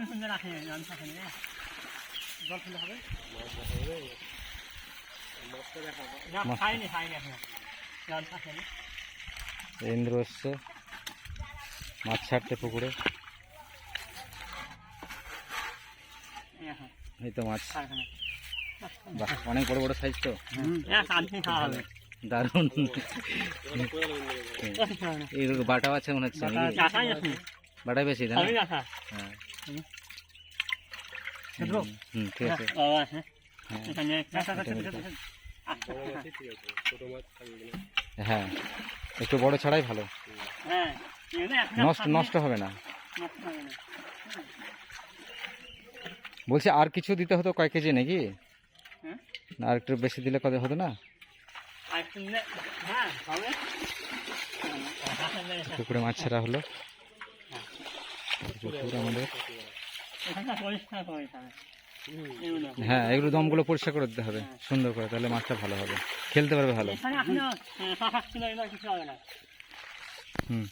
সুন্দর আছে জল ফেলে হবে ইন্দ্র এসছে মাছ ছাড়তে পুকুরে। এই তো মাছ, বাহ অনেক বড় বড় সাইজ তো, দারুণ। এই বাটাও আছে মনে হচ্ছে, বাটাই বেশি তাই না? হ্যাঁ ঠিক আছে। হ্যাঁ একটু বড় ছাড়াই ভালো, নষ্ট নষ্ট হবে না। বলছি আর কিছু দিতে হতো কয় কেজি নাকি, না আর একটু বেশি দিলে কত হতো না? পুকুরে মাছ ছাড়া হলো, পুকুর আমাদের। হ্যাঁ এগুলো দমগুলো পরিষ্কার করে দিতে হবে সুন্দর করে, তাহলে মাছটা ভালো হবে, খেলতে পারবে ভালো। হুম